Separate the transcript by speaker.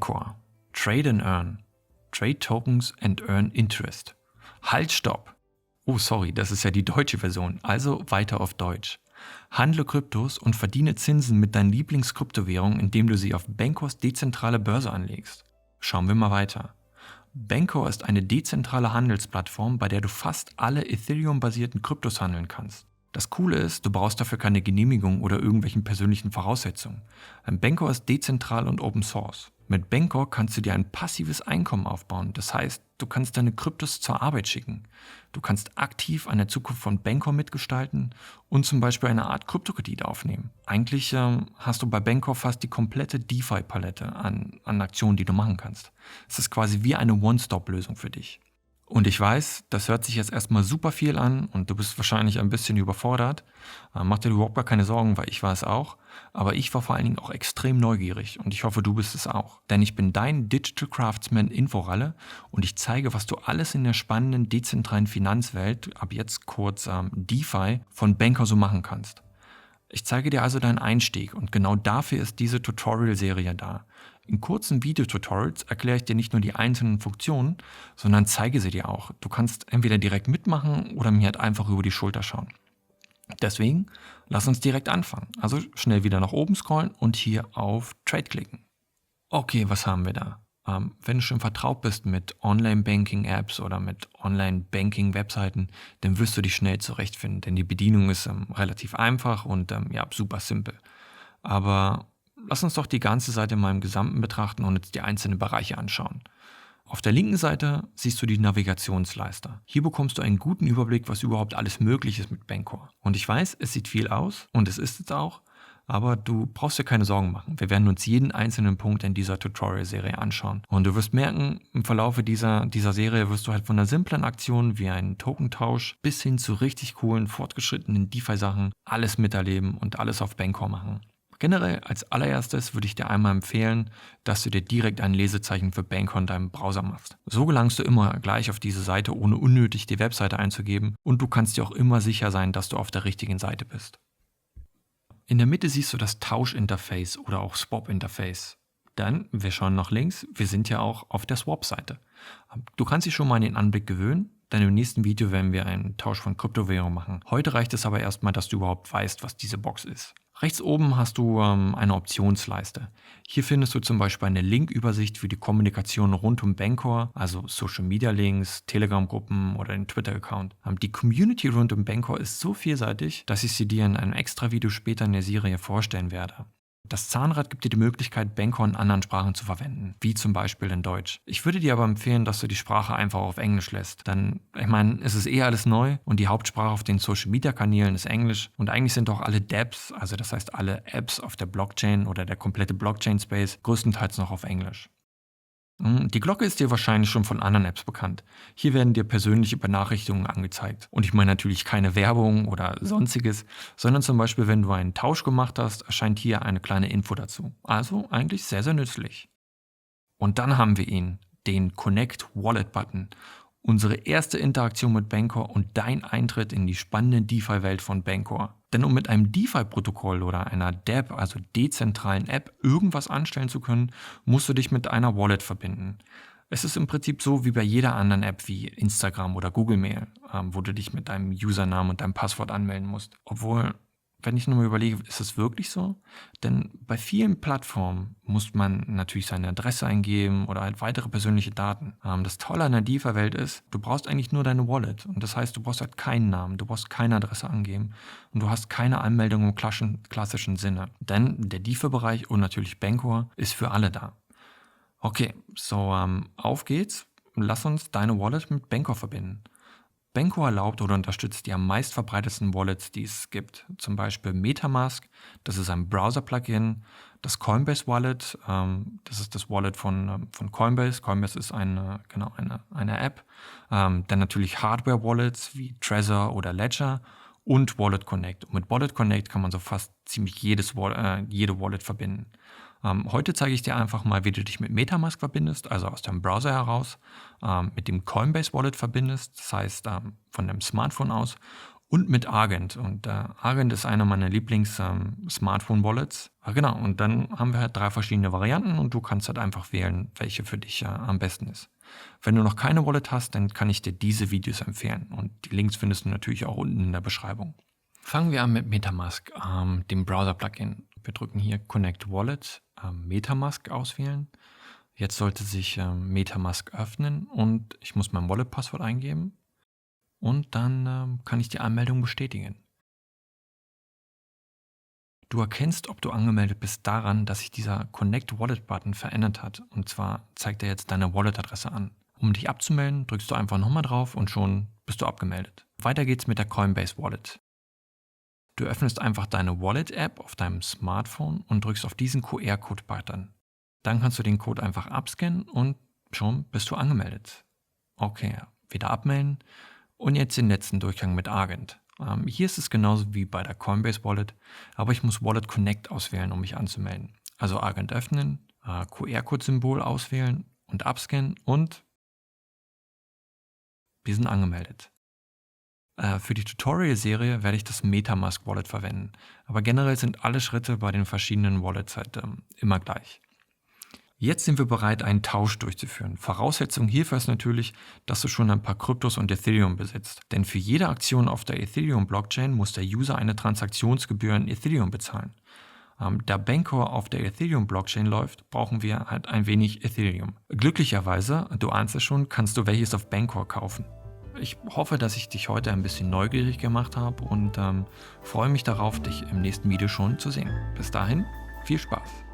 Speaker 1: Bancor. Trade and earn. Trade tokens and earn interest. Halt, stopp! Oh, sorry, das ist ja die deutsche Version, also weiter auf Deutsch. Handle Kryptos und verdiene Zinsen mit deinen Lieblingskryptowährungen, indem du sie auf Bancors dezentrale Börse anlegst. Schauen wir mal weiter. Bancor ist eine dezentrale Handelsplattform, bei der du fast alle Ethereum-basierten Kryptos handeln kannst. Das Coole ist, du brauchst dafür keine Genehmigung oder irgendwelchen persönlichen Voraussetzungen. Bancor ist dezentral und Open Source. Mit Bancor kannst du dir ein passives Einkommen aufbauen. Das heißt, du kannst deine Kryptos zur Arbeit schicken. Du kannst aktiv an der Zukunft von Bancor mitgestalten und zum Beispiel eine Art Kryptokredit aufnehmen. Eigentlich hast du bei Bancor fast die komplette DeFi-Palette an Aktionen, die du machen kannst. Es ist quasi wie eine One-Stop-Lösung für dich. Und ich weiß, das hört sich jetzt erstmal super viel an und du bist wahrscheinlich ein bisschen überfordert. Mach dir überhaupt gar keine Sorgen, weil ich war es auch. Aber ich war vor allen Dingen auch extrem neugierig und ich hoffe, du bist es auch. Denn ich bin dein Digital Craftsman Inforalle und ich zeige, was du alles in der spannenden dezentralen Finanzwelt, ab jetzt kurz DeFi, von Bancor so machen kannst. Ich zeige dir also deinen Einstieg und genau dafür ist diese Tutorial-Serie da. In kurzen Videotutorials erkläre ich dir nicht nur die einzelnen Funktionen, sondern zeige sie dir auch. Du kannst entweder direkt mitmachen oder mir halt einfach über die Schulter schauen. Deswegen lass uns direkt anfangen. Also schnell wieder nach oben scrollen und hier auf Trade klicken. Okay, was haben wir da? Wenn du schon vertraut bist mit Online-Banking-Apps oder mit Online-Banking-Webseiten, dann wirst du dich schnell zurechtfinden, denn die Bedienung ist relativ einfach und super simpel. Aber lass uns doch die ganze Seite mal im Gesamten betrachten und uns die einzelnen Bereiche anschauen. Auf der linken Seite siehst du die Navigationsleiste. Hier bekommst du einen guten Überblick, was überhaupt alles möglich ist mit Bancor. Und ich weiß, es sieht viel aus und es ist es auch, aber du brauchst dir keine Sorgen machen. Wir werden uns jeden einzelnen Punkt in dieser Tutorial-Serie anschauen. Und du wirst merken, im Verlauf dieser Serie wirst du halt von einer simplen Aktion wie einen Tokentausch bis hin zu richtig coolen, fortgeschrittenen DeFi-Sachen alles miterleben und alles auf Bancor machen. Generell als allererstes würde ich dir einmal empfehlen, dass du dir direkt ein Lesezeichen für Bancor in deinem Browser machst. So gelangst du immer gleich auf diese Seite, ohne unnötig die Webseite einzugeben und du kannst dir auch immer sicher sein, dass du auf der richtigen Seite bist. In der Mitte siehst du das Tauschinterface oder auch Swap-Interface. Dann, wir schauen nach links, wir sind ja auch auf der Swap-Seite. Du kannst dich schon mal an den Anblick gewöhnen, denn im nächsten Video werden wir einen Tausch von Kryptowährungen machen. Heute reicht es aber erstmal, dass du überhaupt weißt, was diese Box ist. Rechts oben hast du eine Optionsleiste. Hier findest du zum Beispiel eine Linkübersicht für die Kommunikation rund um Bancor, also Social Media Links, Telegram-Gruppen oder den Twitter-Account. Die Community rund um Bancor ist so vielseitig, dass ich sie dir in einem extra Video später in der Serie vorstellen werde. Das Zahnrad gibt dir die Möglichkeit, Bancor in anderen Sprachen zu verwenden, wie zum Beispiel in Deutsch. Ich würde dir aber empfehlen, dass du die Sprache einfach auf Englisch lässt, denn es ist alles neu und die Hauptsprache auf den Social-Media-Kanälen ist Englisch und eigentlich sind auch alle dApps, also das heißt alle Apps auf der Blockchain oder der komplette Blockchain-Space, größtenteils noch auf Englisch. Die Glocke ist dir wahrscheinlich schon von anderen Apps bekannt. Hier werden dir persönliche Benachrichtigungen angezeigt. Und ich meine natürlich keine Werbung oder sonstiges, sondern zum Beispiel, wenn du einen Tausch gemacht hast, erscheint hier eine kleine Info dazu. Also eigentlich sehr, sehr nützlich. Und dann haben wir ihn, den Connect Wallet Button. Unsere erste Interaktion mit Bancor und dein Eintritt in die spannende DeFi Welt von Bancor. Denn um mit einem DeFi-Protokoll oder einer DApp, also dezentralen App, irgendwas anstellen zu können, musst du dich mit einer Wallet verbinden. Es ist im Prinzip so wie bei jeder anderen App wie Instagram oder Google Mail, wo du dich mit deinem Username und deinem Passwort anmelden musst. Obwohl, wenn ich nur mal überlege, ist es wirklich so? Denn bei vielen Plattformen muss man natürlich seine Adresse eingeben oder halt weitere persönliche Daten. Das Tolle an der DeFi-Welt ist, du brauchst eigentlich nur deine Wallet. Und das heißt, du brauchst halt keinen Namen, du brauchst keine Adresse angeben und du hast keine Anmeldung im klassischen Sinne. Denn der DeFi-Bereich und natürlich Bancor ist für alle da. Okay, so auf geht's. Lass uns deine Wallet mit Bancor verbinden. Bancor erlaubt oder unterstützt die am meistverbreitetsten Wallets, die es gibt. Zum Beispiel MetaMask, das ist ein Browser-Plugin. Das Coinbase Wallet, das ist das Wallet von Coinbase. Coinbase ist eine App. Dann natürlich Hardware-Wallets wie Trezor oder Ledger und Wallet Connect. Und mit Wallet Connect kann man so fast ziemlich jede Wallet verbinden. Heute zeige ich dir einfach mal, wie du dich mit MetaMask verbindest, also aus deinem Browser heraus, mit dem Coinbase Wallet verbindest, das heißt von deinem Smartphone aus, und mit Argent. Und Argent ist einer meiner Lieblings-Smartphone-Wallets. Genau, und dann haben wir halt 3 verschiedene Varianten und du kannst halt einfach wählen, welche für dich am besten ist. Wenn du noch keine Wallet hast, dann kann ich dir diese Videos empfehlen. Und die Links findest du natürlich auch unten in der Beschreibung. Fangen wir an mit MetaMask, dem Browser-Plugin. Wir drücken hier Connect Wallet, MetaMask auswählen. Jetzt sollte sich MetaMask öffnen und ich muss mein Wallet-Passwort eingeben. Und dann kann ich die Anmeldung bestätigen. Du erkennst, ob du angemeldet bist, daran, dass sich dieser Connect Wallet-Button verändert hat. Und zwar zeigt er jetzt deine Wallet-Adresse an. Um dich abzumelden, drückst du einfach nochmal drauf und schon bist du abgemeldet. Weiter geht's mit der Coinbase Wallet. Du öffnest einfach deine Wallet-App auf deinem Smartphone und drückst auf diesen QR-Code-Button. Dann kannst du den Code einfach abscannen und schon bist du angemeldet. Okay, wieder abmelden. Und jetzt den letzten Durchgang mit Argent. Hier ist es genauso wie bei der Coinbase Wallet, aber ich muss Wallet Connect auswählen, um mich anzumelden. Also Argent öffnen, QR-Code-Symbol auswählen und abscannen und wir sind angemeldet. Für die Tutorial-Serie werde ich das MetaMask Wallet verwenden, aber generell sind alle Schritte bei den verschiedenen Wallets halt immer gleich. Jetzt sind wir bereit, einen Tausch durchzuführen. Voraussetzung hierfür ist natürlich, dass du schon ein paar Kryptos und Ethereum besitzt. Denn für jede Aktion auf der Ethereum-Blockchain muss der User eine Transaktionsgebühr in Ethereum bezahlen. Da Bancor auf der Ethereum-Blockchain läuft, brauchen wir halt ein wenig Ethereum. Glücklicherweise, du ahnst es schon, kannst du welches auf Bancor kaufen. Ich hoffe, dass ich dich heute ein bisschen neugierig gemacht habe und freue mich darauf, dich im nächsten Video schon zu sehen. Bis dahin, viel Spaß!